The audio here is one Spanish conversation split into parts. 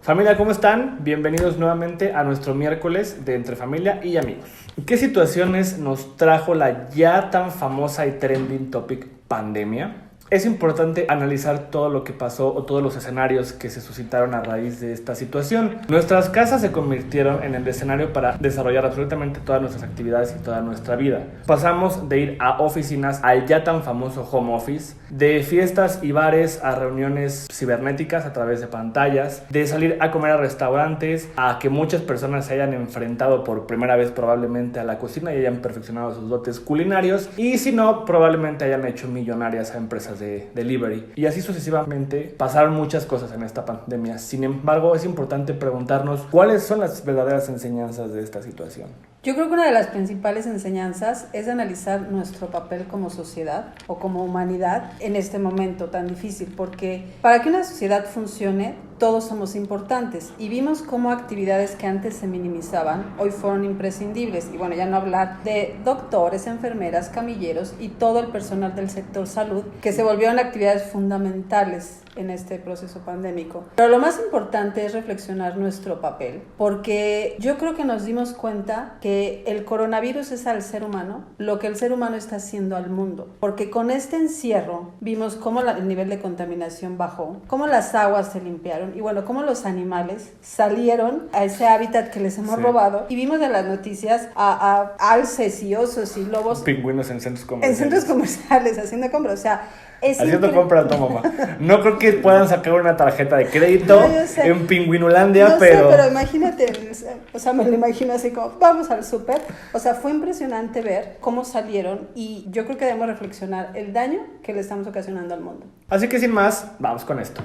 Familia, ¿cómo están? Bienvenidos nuevamente a nuestro miércoles de Entre Familia y Amigos. ¿Qué situaciones nos trajo la ya tan famosa y trending topic pandemia? Es importante analizar todo lo que pasó o todos los escenarios que se suscitaron a raíz de esta situación. Nuestras casas se convirtieron en el escenario para desarrollar absolutamente todas nuestras actividades y toda nuestra vida. Pasamos de ir a oficinas al ya tan famoso home office, de fiestas y bares a reuniones cibernéticas a través de pantallas, de salir a comer a restaurantes, a que muchas personas se hayan enfrentado por primera vez probablemente a la cocina y hayan perfeccionado sus dotes culinarios, y si no, probablemente hayan hecho millonarias a empresas de delivery. Y así sucesivamente pasaron muchas cosas en esta pandemia. Sin embargo, es importante preguntarnos cuáles son las verdaderas enseñanzas de esta situación. Yo creo que una de las principales enseñanzas es analizar nuestro papel como sociedad o como humanidad en este momento tan difícil, porque para que una sociedad funcione, todos somos importantes, y vimos cómo actividades que antes se minimizaban hoy fueron imprescindibles. Y bueno, ya no hablar de doctores, enfermeras, camilleros y todo el personal del sector salud, que se volvieron actividades fundamentales en este proceso pandémico. Pero lo más importante es reflexionar nuestro papel, porque yo creo que nos dimos cuenta que el coronavirus es al ser humano lo que el ser humano está haciendo al mundo, porque con este encierro vimos cómo el nivel de contaminación bajó, cómo las aguas se limpiaron y bueno, cómo los animales salieron a ese hábitat que les hemos robado, y vimos en las noticias a alces y osos y lobos, pingüinos en centros comerciales. En centros comerciales haciendo compras, o sea, haciendo compras, no, mamá. No creo que puedan sacar una tarjeta de crédito en Pingüinulandia, no pero... sé, pero imagínate, o sea, me lo imagino así como, vamos al súper. O sea, fue impresionante ver cómo salieron, y yo creo que debemos reflexionar el daño que le estamos ocasionando al mundo. Así que sin más, vamos con esto.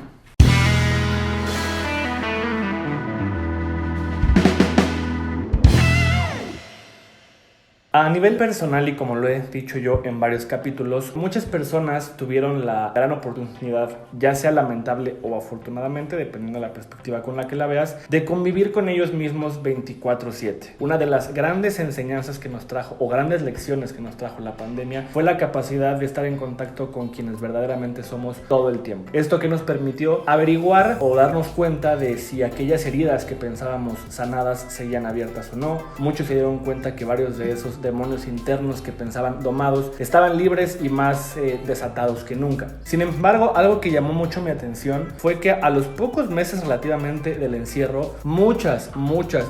A nivel personal, y como lo he dicho yo en varios capítulos, muchas personas tuvieron la gran oportunidad, ya sea lamentable o afortunadamente, dependiendo de la perspectiva con la que la veas, de convivir con ellos mismos 24/7. Una de las grandes enseñanzas que nos trajo, o grandes lecciones que nos trajo la pandemia, fue la capacidad de estar en contacto con quienes verdaderamente somos todo el tiempo. Esto que nos permitió averiguar o darnos cuenta de si aquellas heridas que pensábamos sanadas seguían abiertas o no. Muchos se dieron cuenta que varios de esos demonios internos que pensaban domados estaban libres y más desatados que nunca. Sin embargo, algo que llamó mucho mi atención fue que a los pocos meses relativamente del encierro, muchas,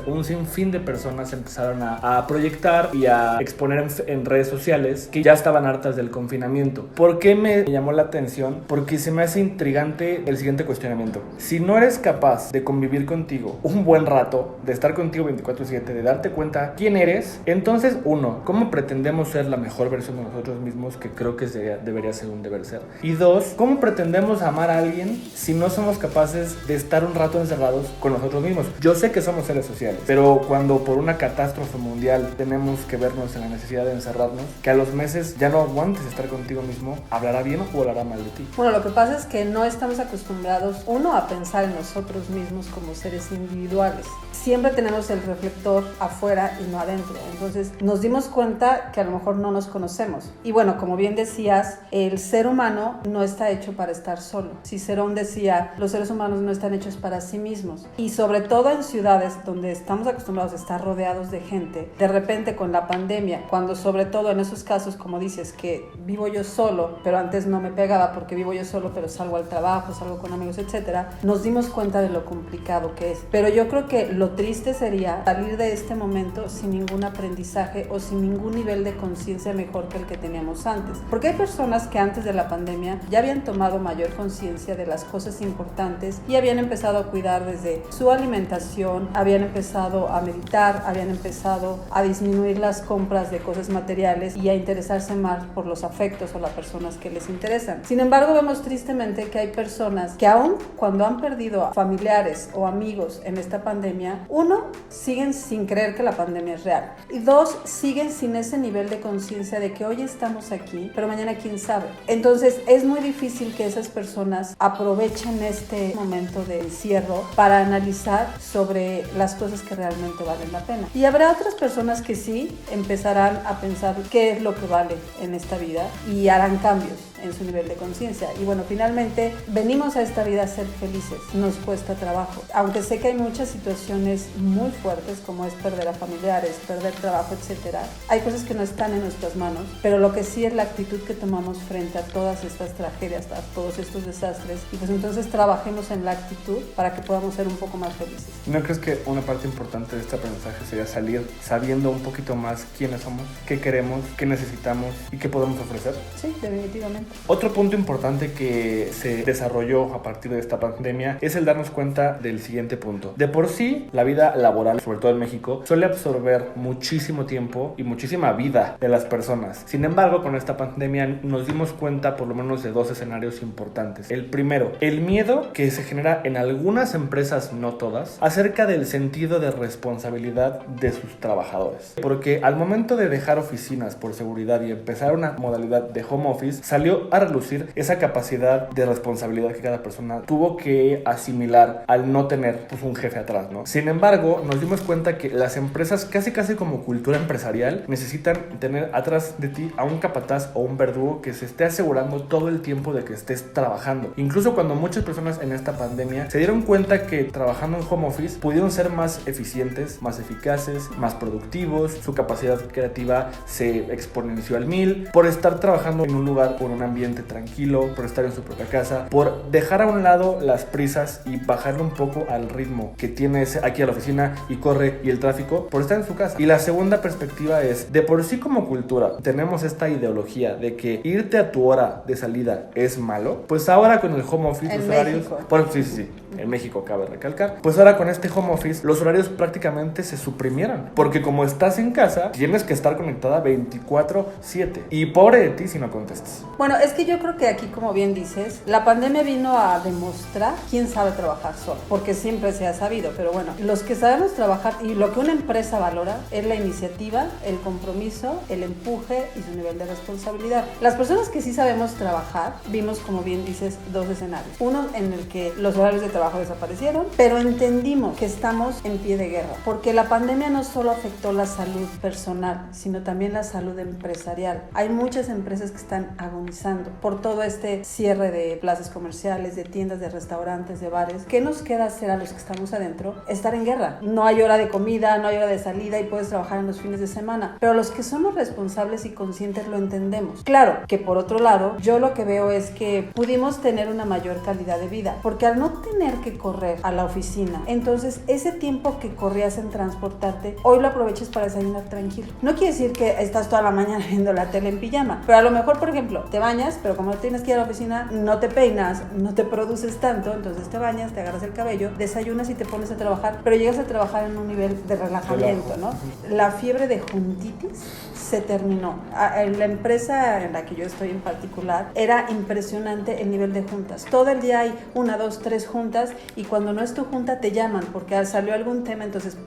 un sinfín de personas empezaron a proyectar y a exponer en redes sociales que ya estaban hartas del confinamiento. ¿Por qué me llamó la atención? Porque se me hace intrigante el siguiente cuestionamiento. Si no eres capaz de convivir contigo un buen rato, de estar contigo 24/7, de darte cuenta quién eres, entonces ¿cómo pretendemos ser la mejor versión de nosotros mismos? Que creo que debería ser un deber ser. Y dos, ¿cómo pretendemos amar a alguien si no somos capaces de estar un rato encerrados con nosotros mismos? Yo sé que somos seres sociales, pero cuando por una catástrofe mundial tenemos que vernos en la necesidad de encerrarnos, que a los meses ya no aguantes estar contigo mismo, ¿hablará bien o hablará mal de ti? Bueno, lo que pasa es que no estamos acostumbrados, uno, a pensar en nosotros mismos como seres individuales. Siempre tenemos el reflector afuera y no adentro. Entonces nos dimos cuenta que a lo mejor no nos conocemos. Y bueno, como bien decías, el ser humano no está hecho para estar solo. Cicerón decía, los seres humanos no están hechos para sí mismos. Y sobre todo en ciudades donde estamos acostumbrados a estar rodeados de gente, de repente con la pandemia, cuando sobre todo en esos casos, como dices, que vivo yo solo, pero antes no me pegaba porque vivo yo solo, pero salgo al trabajo, salgo con amigos, etcétera, nos dimos cuenta de lo complicado que es. Pero yo creo que lo triste sería salir de este momento sin ningún aprendizaje o sin ningún nivel de conciencia mejor que el que teníamos antes. Porque hay personas que antes de la pandemia ya habían tomado mayor conciencia de las cosas importantes y habían empezado a cuidar desde su alimentación, habían empezado a meditar, habían empezado a disminuir las compras de cosas materiales y a interesarse más por los afectos o las personas que les interesan. Sin embargo, vemos tristemente que hay personas que aún cuando han perdido a familiares o amigos en esta pandemia, uno, siguen sin creer que la pandemia es real, y dos, siguen sin ese nivel de conciencia de que hoy estamos aquí, pero mañana quién sabe. Entonces es muy difícil que esas personas aprovechen este momento de encierro para analizar sobre las cosas que realmente valen la pena. Y habrá otras personas que sí empezarán a pensar qué es lo que vale en esta vida y harán cambios. en su nivel de conciencia. Y bueno, finalmente venimos a esta vida a ser felices, nos cuesta trabajo. Aunque sé que hay muchas situaciones muy fuertes, como es perder a familiares, perder trabajo, etcétera, hay cosas que no están en nuestras manos, pero lo que sí es la actitud que tomamos frente a todas estas tragedias, a todos estos desastres, y pues entonces trabajemos en la actitud para que podamos ser un poco más felices. ¿No crees que una parte importante de este aprendizaje sería salir sabiendo un poquito más quiénes somos, qué queremos, qué necesitamos y qué podemos ofrecer? Sí, definitivamente. Otro punto importante que se desarrolló a partir de esta pandemia es el darnos cuenta del siguiente punto. De por sí, la vida laboral, sobre todo en México, suele absorber muchísimo tiempo y muchísima vida de las personas. Sin embargo, con esta pandemia nos dimos cuenta por lo menos de dos escenarios importantes. El primero, el miedo que se genera en algunas empresas, no todas, acerca del sentido de responsabilidad de sus trabajadores. Porque al momento de dejar oficinas por seguridad y empezar una modalidad de home office, salió a relucir esa capacidad de responsabilidad que cada persona tuvo que asimilar al no tener pues un jefe atrás, ¿no? Sin embargo, nos dimos cuenta que las empresas, casi como cultura empresarial, necesitan tener atrás de ti a un capataz o un verdugo que se esté asegurando todo el tiempo de que estés trabajando. Incluso cuando muchas personas en esta pandemia se dieron cuenta que trabajando en home office pudieron ser más eficientes, más eficaces, más productivos, su capacidad creativa se exponenció al 1000 por estar trabajando en un lugar, por un ambiente tranquilo, por estar en su propia casa, por dejar a un lado las prisas y bajarle un poco al ritmo que tienes aquí a la oficina y corre y el tráfico, por estar en su casa. Y la segunda perspectiva es, de por sí como cultura tenemos esta ideología de que irte a tu hora de salida es malo, pues ahora con el home office En los horarios, sí, en México cabe recalcar, pues ahora con este home office los horarios prácticamente se suprimieron, porque como estás en casa tienes que estar conectada 24/7 y pobre de ti si no contestas. Bueno, es que yo creo que aquí, como bien dices, la pandemia vino a demostrar quién sabe trabajar solo, porque siempre se ha sabido, pero bueno, los que sabemos trabajar y lo que una empresa valora es la iniciativa, el compromiso, el empuje y su nivel de responsabilidad. Las personas que sí sabemos trabajar, vimos, como bien dices, dos escenarios. Uno en el que los horarios de trabajo desaparecieron, pero entendimos que estamos en pie de guerra, porque la pandemia no solo afectó la salud personal, sino también la salud empresarial. Hay muchas empresas que están agonizando por todo este cierre de plazas comerciales, de tiendas, de restaurantes, de bares. ¿Qué nos queda hacer a los que estamos adentro? Estar en guerra. No hay hora de comida, no hay hora de salida y puedes trabajar en los fines de semana, pero los que somos responsables y conscientes lo entendemos. Claro que por otro lado, yo lo que veo es que pudimos tener una mayor calidad de vida, porque al no tener que correr a la oficina, entonces ese tiempo que corrías en transportarte, hoy lo aproveches para desayunar tranquilo. No quiere decir que estás toda la mañana viendo la tele en pijama, pero a lo mejor, por ejemplo, te bañas, pero como no tienes que ir a la oficina, no te peinas, no te produces tanto, entonces te bañas, te agarras el cabello, desayunas y te pones a trabajar, pero llegas a trabajar en un nivel de relajamiento, ¿no? La fiebre de juntitis se terminó. En la empresa en la que yo estoy en particular, era impresionante el nivel de juntas. Todo el día hay 1, 2, 3 juntas y cuando no es tu junta te llaman porque salió algún tema, entonces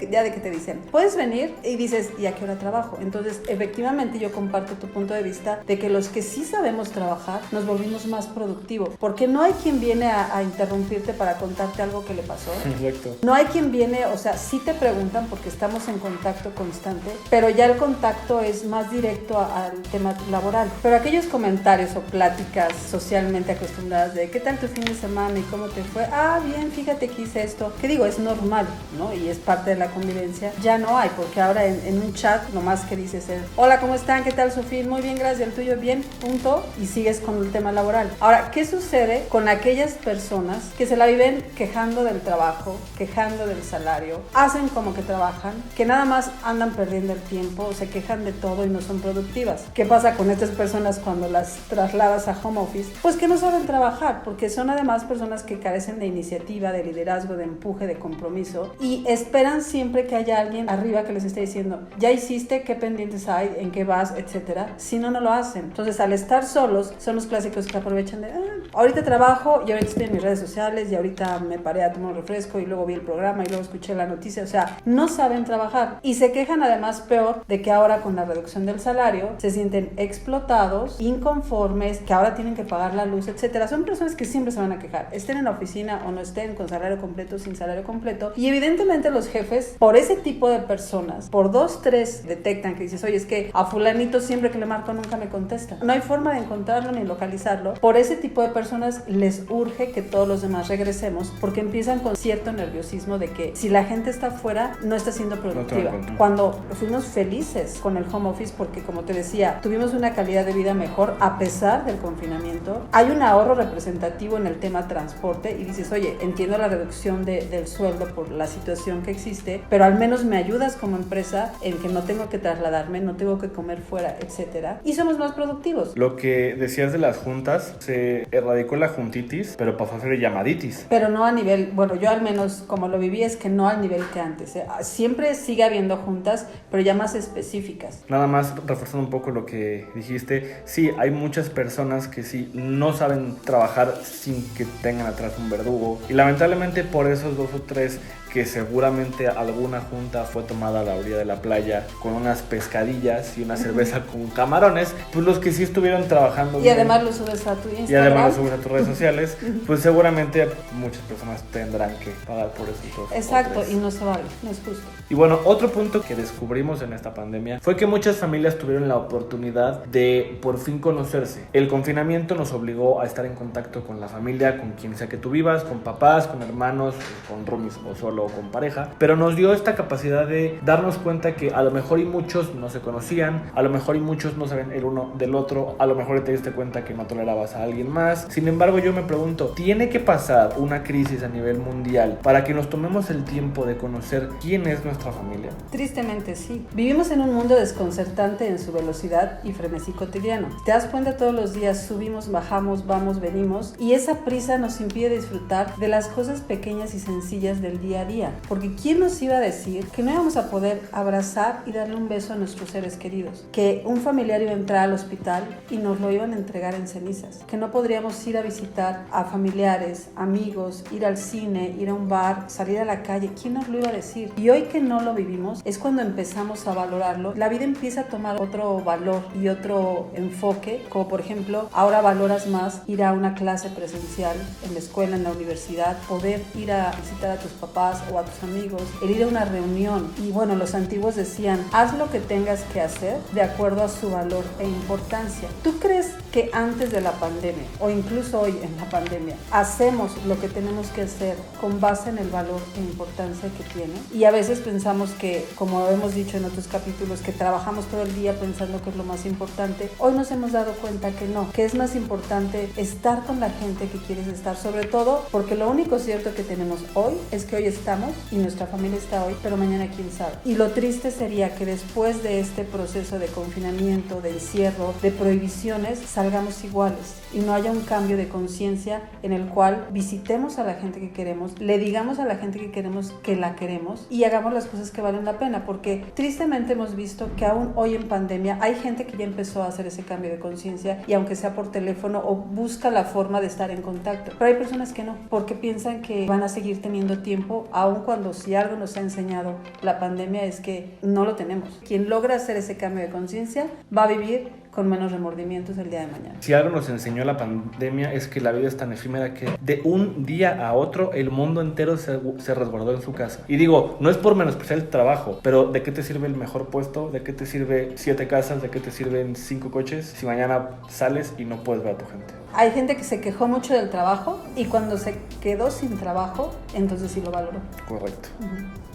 ya de que te dicen, puedes venir y dices, ¿y a qué hora trabajo? Entonces, efectivamente yo comparto tu punto de vista de que los que sí sabemos trabajar nos volvimos más productivos, porque no hay quien viene a interrumpirte para contarte algo que le pasó. Exacto. No hay quien viene, o sea, sí te preguntan porque estamos en contacto constante, pero ya el contacto es más directo al tema laboral. Pero aquellos comentarios o pláticas socialmente acostumbradas de ¿qué tal tu fin de semana y cómo te fue? Ah, bien, fíjate que hice esto. ¿Qué digo? Es normal, ¿no? Y es parte de la convivencia. Ya no hay, porque ahora en un chat nomás que dices hola, ¿cómo están? ¿Qué tal su fin? Muy bien, gracias. ¿El tuyo? Bien, punto. Y sigues con el tema laboral. Ahora, ¿qué sucede con aquellas personas que se la viven quejando del trabajo, quejando del salario, hacen como que trabajan, que nada más andan perdiendo el tiempo, se quejan de todo y no son productivas? ¿Qué pasa con estas personas cuando las trasladas a home office? Pues que no saben trabajar, porque son además personas que carecen de iniciativa, de liderazgo, de empuje, de compromiso y esperan siempre que haya alguien arriba que les esté diciendo, ya hiciste, qué pendientes hay, en qué vas, etcétera. Si no, no lo hacen. Entonces, al estar solos, son los clásicos que aprovechan de, ahorita trabajo y ahorita estoy en mis redes sociales y ahorita me paré a tomar un refresco y luego vi el programa y luego escuché la noticia. O sea, no saben trabajar y se quejan además peor de que ahora con la reducción del salario se sienten explotados, inconformes, que ahora tienen que pagar la luz, etcétera. Son personas que siempre se van a quejar, estén en la oficina o no estén, con salario completo, sin salario completo. Y evidentemente los jefes, por ese tipo de personas, por 2, 3 detectan que dices, oye, es que a fulanito siempre que le marco nunca me contesta. No hay forma de encontrarlo ni localizarlo. Por ese tipo de personas les urge que todos los demás regresemos porque empiezan con cierto nerviosismo de que si la gente está afuera no está siendo productiva. Cuando fuimos felices con el home office porque, como te decía, tuvimos una calidad de vida mejor a pesar del confinamiento. Hay un ahorro representativo en el tema transporte y dices, oye, entiendo la reducción del sueldo por la situación que existe, pero al menos me ayudas como empresa en que no tengo que trasladarme, no tengo que comer fuera, etcétera, y somos más productivos. Lo que decías de las juntas, se erradicó la juntitis, pero pasó a ser llamaditis. Pero no a nivel, bueno, yo al menos como lo viví es que no al nivel que antes. Siempre sigue habiendo juntas, pero ya más específicas. Nada más reforzando un poco lo que dijiste, sí, hay muchas personas que sí no saben trabajar sin que tengan atrás un verdugo y lamentablemente por esos 2 o 3 que seguramente alguna junta fue tomada a la orilla de la playa con unas pescadillas y una cerveza con camarones, pues los que sí estuvieron trabajando y bien, además lo subes a tu Instagram y además lo subes a tus redes sociales, pues seguramente muchas personas tendrán que pagar por eso. Exacto, y no se vale, no es justo. Y bueno, otro punto que descubrimos en esta pandemia fue que muchas familias tuvieron la oportunidad de por fin conocerse. El confinamiento nos obligó a estar en contacto con la familia, con quien sea que tú vivas, con papás, con hermanos, con roomies o solo con pareja, pero nos dio esta capacidad de darnos cuenta que a lo mejor y muchos no se conocían, a lo mejor y muchos no saben el uno del otro, a lo mejor te diste cuenta que no tolerabas a alguien más. Sin embargo, yo me pregunto, ¿tiene que pasar una crisis a nivel mundial para que nos tomemos el tiempo de conocer quién es nuestra familia? Tristemente sí. Vivimos en un mundo desconcertante en su velocidad y frenesí cotidiano. Te das cuenta, todos los días subimos, bajamos, vamos, venimos, y esa prisa nos impide disfrutar de las cosas pequeñas y sencillas del día a día. Porque ¿quién nos iba a decir que no íbamos a poder abrazar y darle un beso a nuestros seres queridos? Que un familiar iba a entrar al hospital y nos lo iban a entregar en cenizas. Que no podríamos ir a visitar a familiares, amigos, ir al cine, ir a un bar, salir a la calle. ¿Quién nos lo iba a decir? Y hoy que no lo vivimos, es cuando empezamos a valorarlo. La vida empieza a tomar otro valor y otro enfoque. Como por ejemplo, ahora valoras más ir a una clase presencial en la escuela, en la universidad, poder ir a visitar a tus papás o a tus amigos, el ir a una reunión. Y bueno, los antiguos decían, haz lo que tengas que hacer de acuerdo a su valor e importancia. ¿Tú crees que antes de la pandemia o incluso hoy en la pandemia hacemos lo que tenemos que hacer con base en el valor e importancia que tiene? Y a veces pensamos que, como hemos dicho en otros capítulos, que trabajamos todo el día pensando que es lo más importante. Hoy nos hemos dado cuenta que no, que es más importante estar con la gente que quieres estar, sobre todo porque lo único cierto que tenemos hoy es que hoy estamos y nuestra familia está hoy, pero mañana quién sabe. Y lo triste sería que después de este proceso de confinamiento, de encierro, de prohibiciones, salgamos iguales y no haya un cambio de conciencia en el cual visitemos a la gente que queremos, le digamos a la gente que queremos que la queremos y hagamos las cosas que valen la pena, porque tristemente hemos visto que aún hoy en pandemia hay gente que ya empezó a hacer ese cambio de conciencia y aunque sea por teléfono o busca la forma de estar en contacto, pero hay personas que no, porque piensan que van a seguir teniendo tiempo aún cuando si algo nos ha enseñado la pandemia es que no lo tenemos. Quien logra hacer ese cambio de conciencia va a vivir con menos remordimientos el día de mañana. Si algo nos enseñó la pandemia es que la vida es tan efímera que de un día a otro el mundo entero se resguardó en su casa. Y digo, no es por menospreciar el trabajo, pero ¿de qué te sirve el mejor puesto? ¿De qué te sirve 7 casas? ¿De qué te sirven 5 coches? Si mañana sales y no puedes ver a tu gente. Hay gente que se quejó mucho del trabajo y cuando se quedó sin trabajo, entonces sí lo valoró. Correcto.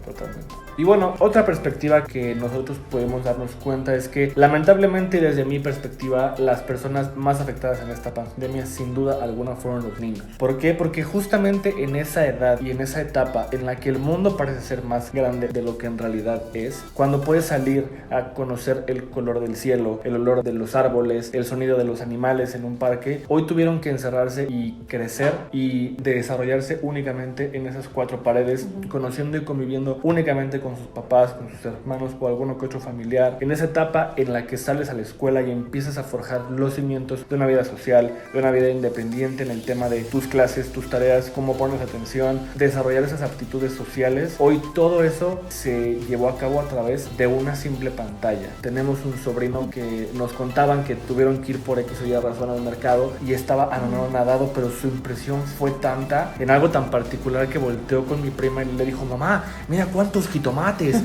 Totalmente. Y bueno, otra perspectiva que nosotros podemos darnos cuenta es que lamentablemente desde mi perspectiva las personas más afectadas en esta pandemia sin duda alguna fueron los niños. ¿Por qué? Porque justamente en esa edad y en esa etapa en la que el mundo parece ser más grande de lo que en realidad es, cuando puedes salir a conocer el color del cielo, el olor de los árboles, el sonido de los animales en un parque, hoy tuvieron que encerrarse y crecer y desarrollarse únicamente en esas 4 paredes, conociendo y conviviendo únicamente con sus papás, con sus hermanos o alguno que otro familiar. En esa etapa en la que sales a la escuela y empiezas a forjar los cimientos de una vida social, de una vida independiente en el tema de tus clases, tus tareas, cómo pones atención, desarrollar esas aptitudes sociales. Hoy todo eso se llevó a cabo a través de una simple pantalla. Tenemos un sobrino que nos contaban que tuvieron que ir por X o Y razón al mercado y estaba anonadado, pero su impresión fue tanta en algo tan particular que volteó con mi prima y le dijo: mamá, mira cuántos jitomates.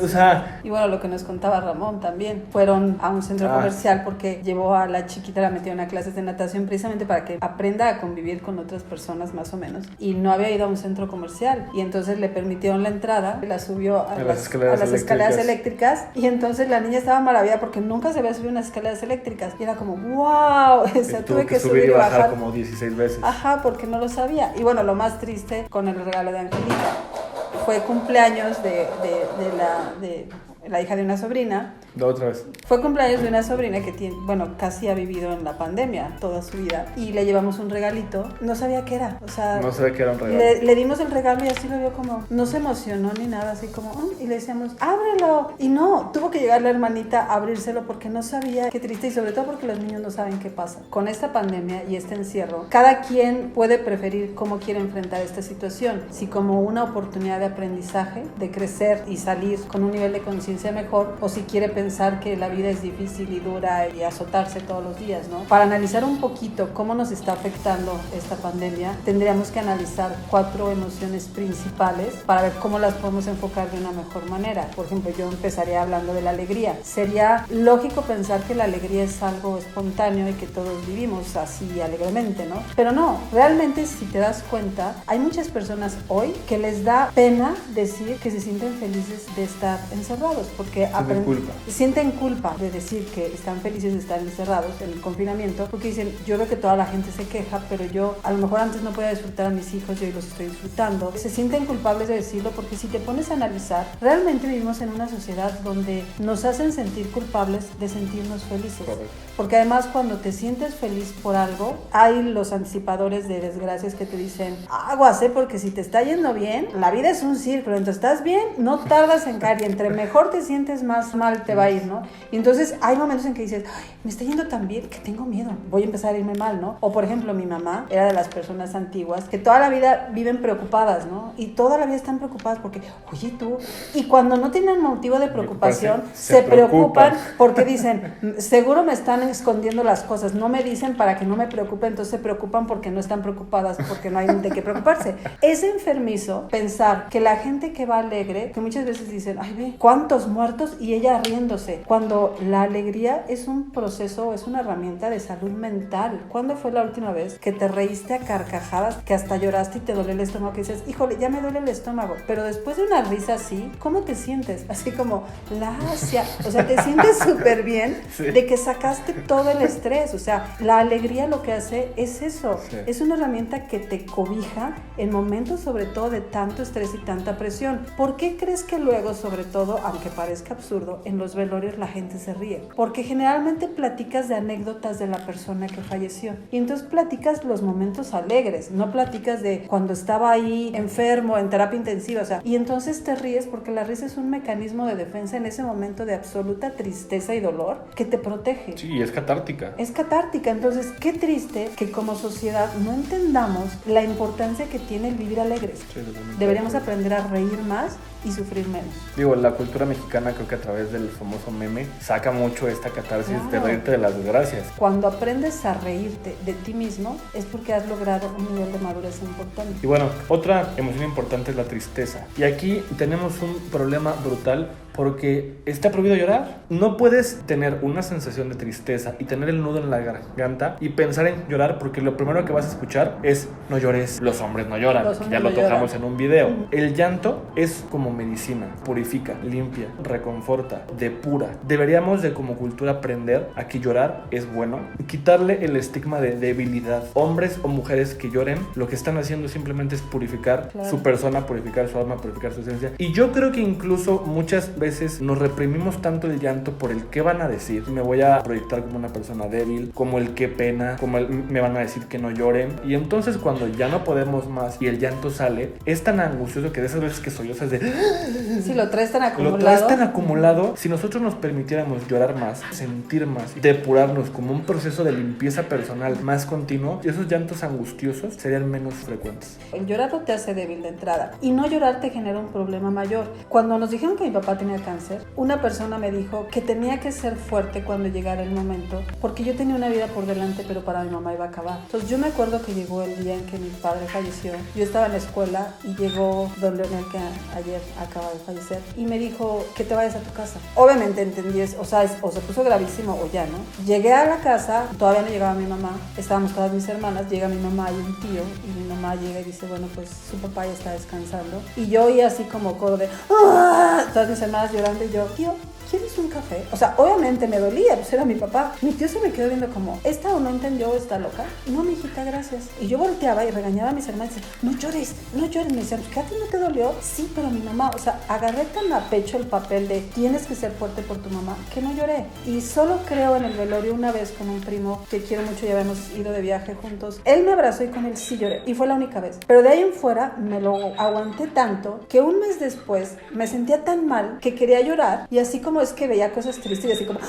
O sea... Y bueno, lo que nos contaba Ramón también, fueron a un centro comercial porque llevó a la chiquita, la metió en clases de natación precisamente para que aprenda a convivir con otras personas más o menos, y no había ido a un centro comercial, y entonces le permitieron la entrada, la subió a las escaleras eléctricas, y entonces la niña estaba maravillada porque nunca se había subido unas escaleras eléctricas, y era como wow, o sea, tuve que subir y bajar como 16 veces. Ajá, porque no lo sabía. Y bueno, lo más triste con el regalo de Angelita, fue cumpleaños de la hija de una sobrina. Otra vez. Fue cumpleaños de una sobrina que tiene, bueno, casi ha vivido en la pandemia toda su vida, y le llevamos un regalito. No sabía qué era, o sea, no sabía que era un regalo. Le dimos el regalo y así lo vio, como no se emocionó ni nada, así como y le decíamos: ábrelo, y no, tuvo que llegar la hermanita a abrírselo porque no sabía. Qué triste, y sobre todo porque los niños no saben qué pasa con esta pandemia y este encierro. Cada quien puede preferir cómo quiere enfrentar esta situación, si como una oportunidad de aprendizaje, de crecer y salir con un nivel de conciencia mejor, o si quiere pensar que la vida es difícil y dura y azotarse todos los días, ¿no? Para analizar un poquito cómo nos está afectando esta pandemia, tendríamos que analizar 4 emociones principales para ver cómo las podemos enfocar de una mejor manera. Por ejemplo, yo empezaría hablando de la alegría. Sería lógico pensar que la alegría es algo espontáneo y que todos vivimos así alegremente, ¿no? Pero no, realmente, si te das cuenta, hay muchas personas hoy que les da pena decir que se sienten felices de estar encerrados, porque sienten culpa de decir que están felices de estar encerrados en el confinamiento, porque dicen: yo veo que toda la gente se queja, pero yo a lo mejor antes no podía disfrutar a mis hijos y hoy los estoy disfrutando. Se sienten culpables de decirlo, porque si te pones a analizar, realmente vivimos en una sociedad donde nos hacen sentir culpables de sentirnos felices. Correcto. Porque además, cuando te sientes feliz por algo, hay los anticipadores de desgracias que te dicen: aguas, porque si te está yendo bien, la vida es un círculo, entonces estás bien, no tardas en caer, y entre mejor te sientes, más mal te va a ir, ¿no? Y entonces hay momentos en que dices: ay, me está yendo tan bien que tengo miedo, voy a empezar a irme mal, ¿no? O por ejemplo, mi mamá era de las personas antiguas que toda la vida viven preocupadas, ¿no? Y toda la vida están preocupadas porque, oye, tú, y cuando no tienen motivo de preocupación, se preocupan porque dicen: seguro me están escondiendo las cosas, no me dicen para que no me preocupe, entonces se preocupan porque no están preocupadas, porque no hay de qué preocuparse. Es enfermizo pensar que la gente que va alegre, que muchas veces dicen: ay, ve, cuántos muertos, y ella riéndose, cuando la alegría es un proceso, es una herramienta de salud mental. ¿Cuándo fue la última vez que te reíste a carcajadas, que hasta lloraste y te duele el estómago, que dices: híjole, ya me duele el estómago? Pero después de una risa así, ¿cómo te sientes? Así como lacia, o sea, te sientes súper bien, sí, de que sacaste todo el estrés. O sea, la alegría lo que hace es eso, sí, es una herramienta que te cobija en momentos sobre todo de tanto estrés y tanta presión. ¿Por qué crees que luego, sobre todo, aunque parezca absurdo, en los velorios la gente se ríe? Porque generalmente platicas de anécdotas de la persona que falleció, y entonces platicas los momentos alegres, no platicas de cuando estaba ahí enfermo, en terapia intensiva, o sea, y entonces te ríes porque la risa es un mecanismo de defensa en ese momento de absoluta tristeza y dolor que te protege. Sí, es catártica. Es catártica. Entonces, qué triste que como sociedad no entendamos la importancia que tiene el vivir alegres. Sí, deberíamos aprender a reír más y sufrir menos. Digo, la cultura mexicana, creo que a través del famoso meme saca mucho esta catarsis, claro, de reírte de las desgracias. Cuando aprendes a reírte de ti mismo es porque has logrado un nivel de madurez importante. Y bueno, otra emoción importante es la tristeza. Y aquí tenemos un problema brutal porque está prohibido llorar. No puedes tener una sensación de tristeza y tener el nudo en la garganta y pensar en llorar, porque lo primero que vas a escuchar es: no llores, los hombres no lloran. Ya lo tocamos en un video. El llanto es como medicina, purifica, limpia, reconforta, depura. Deberíamos de como cultura aprender a que llorar es bueno, quitarle el estigma de debilidad. Hombres o mujeres que lloren, lo que están haciendo simplemente es purificar, claro, su persona, purificar su alma, purificar su esencia. Y yo creo que incluso muchas veces veces nos reprimimos tanto el llanto por el qué van a decir. Me voy a proyectar como una persona débil, como el qué pena, como el me van a decir que no lloren. Y entonces cuando ya no podemos más y el llanto sale, es tan angustioso que de esas veces que sollozas de... Si lo traes tan acumulado. Lo traes tan acumulado. Si nosotros nos permitiéramos llorar más, sentir más, depurarnos como un proceso de limpieza personal más continuo, esos llantos angustiosos serían menos frecuentes. El llorar no te hace débil de entrada y no llorar te genera un problema mayor. Cuando nos dijeron que mi papá tenía cáncer, una persona me dijo que tenía que ser fuerte cuando llegara el momento, porque yo tenía una vida por delante, pero para mi mamá iba a acabar. Entonces yo me acuerdo que llegó el día en que mi padre falleció. Yo estaba en la escuela y llegó don Leonel, que ayer acaba de fallecer, y me dijo que te vayas a tu casa. Obviamente entendí eso, o se puso gravísimo o ya, ¿no? Llegué a la casa, todavía no llegaba mi mamá, estábamos todas mis hermanas, llega mi mamá y un tío, y mi mamá llega y dice, bueno, pues su papá ya está descansando. Y yo oí así como coro de ¡ah! Todas mis hermanas llorando y yo, tío, ¿quieres un café? O sea, obviamente me dolía, pues era mi papá. Mi tío se me quedó viendo como, ¿esta o no entendió o está loca? No, mijita, gracias. Y yo volteaba y regañaba a mis hermanas y decía, no llores. Me decían, ¿qué a ti no te dolió? Sí, pero mi mamá, o sea, agarré tan a pecho el papel de tienes que ser fuerte por tu mamá, que no lloré. Y solo creo en el velorio una vez con un primo que quiero mucho, ya habíamos ido de viaje juntos. Él me abrazó y con él sí lloré. Y fue la única vez. Pero de ahí en fuera me lo aguanté tanto que un mes después me sentía tan mal que quería llorar y así como es que veía cosas tristes y así como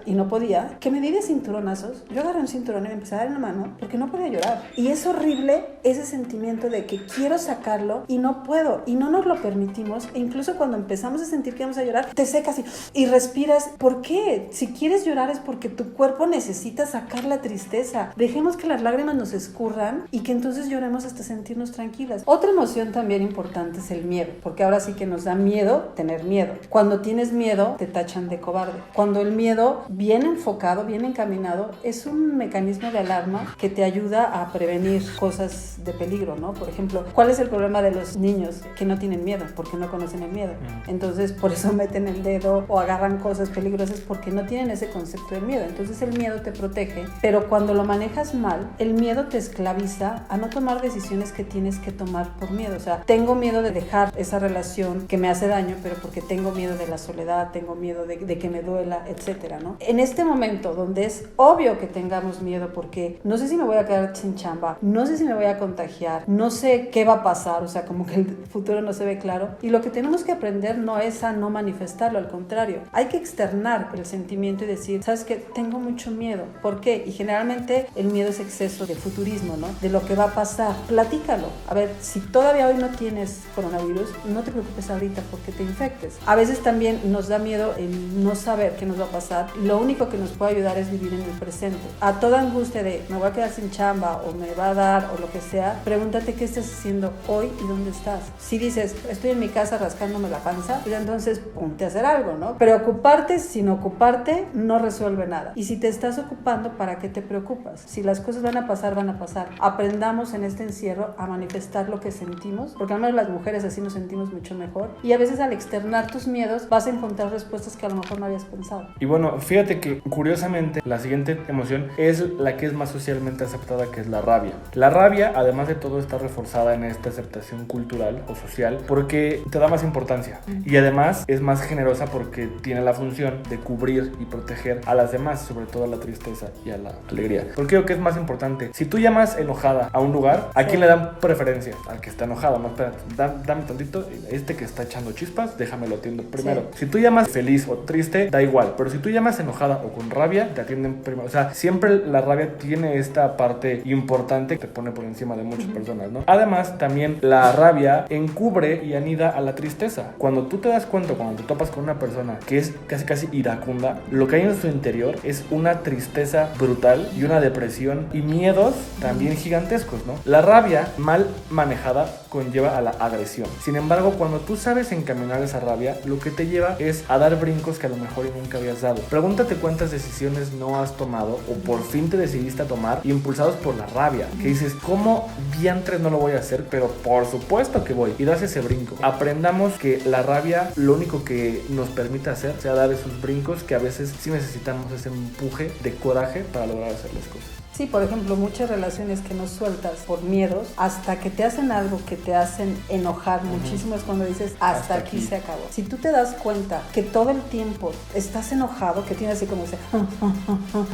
y no podía, que me di de cinturonazos. Yo agarré un cinturón y me empecé a dar en la mano porque no podía llorar. Y es horrible ese sentimiento de que quiero sacarlo y no puedo y no nos lo permitimos. E incluso cuando empezamos a sentir que vamos a llorar, te secas y respiras. ¿Por qué? Si quieres llorar es porque tu cuerpo necesita sacar la tristeza. Dejemos que las lágrimas nos escurran y que entonces lloremos hasta sentirnos tranquilas. Otra emoción también importante es el miedo, porque ahora sí que nos da miedo tener miedo. Cuando tienes miedo te tachan de cobarde. Cuando el miedo bien enfocado, bien encaminado, es un mecanismo de alarma que te ayuda a prevenir cosas de peligro, ¿no? Por ejemplo, ¿cuál es el problema de los niños que no tienen miedo? Porque no conocen el miedo. Entonces, por eso meten el dedo o agarran cosas peligrosas porque no tienen ese concepto de miedo. Entonces, el miedo te protege, pero cuando lo manejas mal, el miedo te esclaviza a no tomar decisiones que tienes que tomar por miedo. O sea, tengo miedo de dejar esa relación que me hace daño, pero porque tengo miedo de la soledad, tengo miedo de que me duela, etcétera, ¿no? En este momento donde es obvio que tengamos miedo porque no sé si me voy a quedar sin chamba, no sé si me voy a contagiar, no sé qué va a pasar, o sea, como que el futuro no se ve claro, y lo que tenemos que aprender no es a no manifestarlo, al contrario, hay que externar el sentimiento y decir, ¿sabes qué? Tengo mucho miedo. ¿Por qué? Y generalmente el miedo es exceso de futurismo, ¿no? De lo que va a pasar. Platícalo. A ver, si todavía hoy no tienes coronavirus, no te preocupes ahorita porque te infectes. A veces también nos da miedo el no saber qué nos va a pasar. Lo único que nos puede ayudar es vivir en el presente. A toda angustia de me voy a quedar sin chamba o me va a dar o lo que sea, pregúntate qué estás haciendo hoy y dónde estás. Si dices, estoy en mi casa rascándome la panza, pues entonces ponte a hacer algo, ¿no? Preocuparte sin ocuparte no resuelve nada. Y si te estás ocupando, ¿para qué te preocupas? Si las cosas van a pasar, van a pasar. Aprendamos en este encierro a manifestar lo que sentimos, porque al menos las mujeres así nos sentimos mucho mejor. Y a veces al externar tus miedos vas a encontrar respuestas que a lo mejor no habías pensado. Y bueno, fíjate que curiosamente la siguiente emoción es la que es más socialmente aceptada, que es la rabia. La rabia, además de todo, está reforzada en esta aceptación cultural o social porque te da más importancia y además es más generosa porque tiene la función de cubrir y proteger a las demás, sobre todo a la tristeza y a la alegría. ¿Por qué digo que es más importante? Si tú llamas enojada a un lugar, ¿a quién le dan preferencia? Al que está enojado. No, espérate, dame tantito, este que está echando chispas, déjame lo atiendo primero. Si tú llamas feliz o triste, da igual, pero si tú llamas enojada o con rabia, te atienden primero. O sea, siempre la rabia tiene esta parte importante que te pone por encima de muchas personas, ¿no? Además, también la rabia encubre y anida a la tristeza. Cuando tú te das cuenta, cuando te topas con una persona que es casi iracunda, lo que hay en su interior es una tristeza brutal y una depresión y miedos también gigantescos, ¿no? La rabia mal manejada conlleva a la agresión. Sin embargo, cuando tú sabes encaminar esa rabia, lo que te lleva es a dar brincos que a lo mejor nunca habías dado. Pregúntate cuántas decisiones no has tomado o por fin te decidiste a tomar impulsados por la rabia, que dices, ¿cómo diantres no lo voy a hacer? Pero por supuesto que voy, y das ese brinco. Aprendamos que la rabia lo único que nos permite hacer sea dar esos brincos que a veces sí necesitamos ese empuje de coraje para lograr hacer las cosas. Sí, por ejemplo, muchas relaciones que no sueltas por miedos, hasta que te hacen algo que te hacen enojar muchísimo, es cuando dices, hasta aquí se acabó. Si tú te das cuenta que todo el tiempo estás enojado, que tienes así como ese,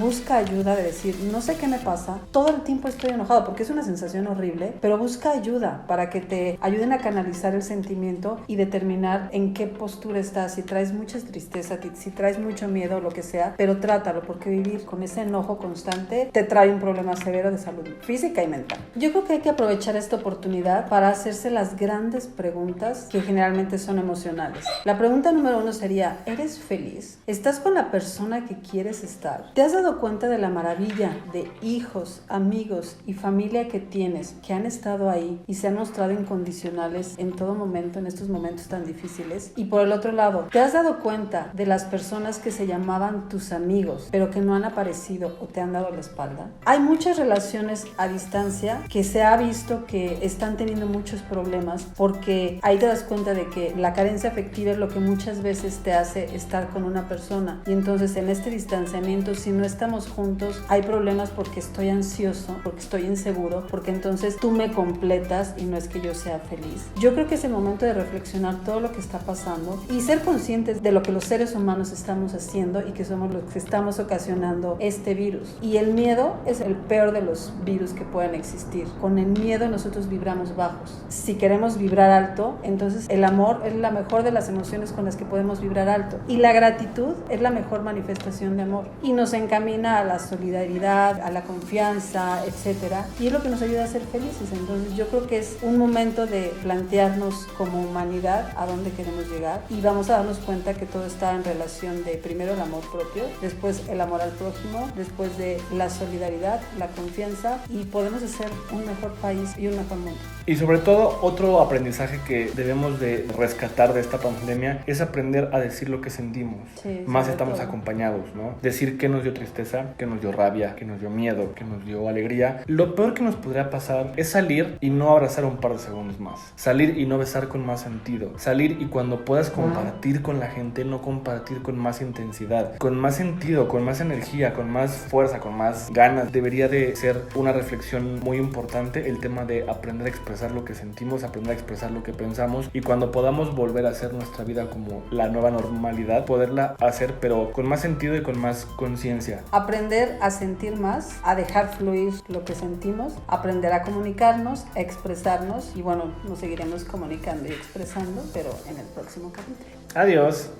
busca ayuda de decir, no sé qué me pasa, todo el tiempo estoy enojado, porque es una sensación horrible, pero busca ayuda para que te ayuden a canalizar el sentimiento y determinar en qué postura estás, si traes mucha tristeza, si traes mucho miedo o lo que sea, pero trátalo, porque vivir con ese enojo constante te trae un problema severo de salud física y mental. Yo creo que hay que aprovechar esta oportunidad para hacerse las grandes preguntas que generalmente son emocionales. La pregunta número 1 sería, ¿eres feliz? ¿Estás con la persona que quieres estar? ¿Te has dado cuenta de la maravilla de hijos, amigos y familia que tienes, que han estado ahí y se han mostrado incondicionales en todo momento, en estos momentos tan difíciles? Y por el otro lado, ¿te has dado cuenta de las personas que se llamaban tus amigos, pero que no han aparecido o te han dado la espalda? Hay muchas relaciones a distancia que se ha visto que están teniendo muchos problemas, porque ahí te das cuenta de que la carencia afectiva es lo que muchas veces te hace estar con una persona, y entonces en este distanciamiento, si no estamos juntos, hay problemas porque estoy ansioso, porque estoy inseguro, porque entonces tú me completas y no es que yo sea feliz. Yo creo que es el momento de reflexionar todo lo que está pasando y ser conscientes de lo que los seres humanos estamos haciendo y que somos los que estamos ocasionando este virus. Y el miedo es el peor de los virus que pueden existir. Con el miedo nosotros vibramos bajos. Si queremos vibrar alto, entonces el amor es la mejor de las emociones con las que podemos vibrar alto. Y la gratitud es la mejor manifestación de amor. Y nos encamina a la solidaridad, a la confianza, etcétera. Y es lo que nos ayuda a ser felices. Entonces yo creo que es un momento de plantearnos como humanidad a dónde queremos llegar. Y vamos a darnos cuenta que todo está en relación de primero el amor propio, después el amor al prójimo, después de la solidaridad, la confianza, y podemos hacer un mejor país y un mejor mundo. Y sobre todo, otro aprendizaje que debemos de rescatar de esta pandemia es aprender a decir lo que sentimos. Sí, más estamos todo. Acompañados, ¿no? Decir qué nos dio tristeza, qué nos dio rabia, qué nos dio miedo, qué nos dio alegría. Lo peor que nos podría pasar es salir y no abrazar un par de segundos más. Salir y no besar con más sentido. Salir y cuando puedas compartir con la gente, no compartir con más intensidad, con más sentido, con más energía, con más fuerza, con más ganas. Debería de ser una reflexión muy importante el tema de aprender a expresar lo que sentimos, aprender a expresar lo que pensamos, y cuando podamos volver a hacer nuestra vida como la nueva normalidad, poderla hacer pero con más sentido y con más conciencia. Aprender a sentir más, a dejar fluir lo que sentimos, aprender a comunicarnos, a expresarnos, y bueno, nos seguiremos comunicando y expresando, pero en el próximo capítulo. Adiós.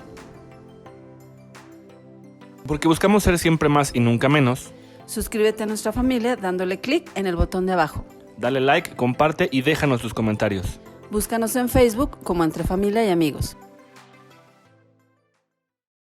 Porque buscamos ser siempre más y nunca menos. Suscríbete a nuestra familia dándole clic en el botón de abajo. Dale like, comparte y déjanos tus comentarios. Búscanos en Facebook como Entre Familia y Amigos.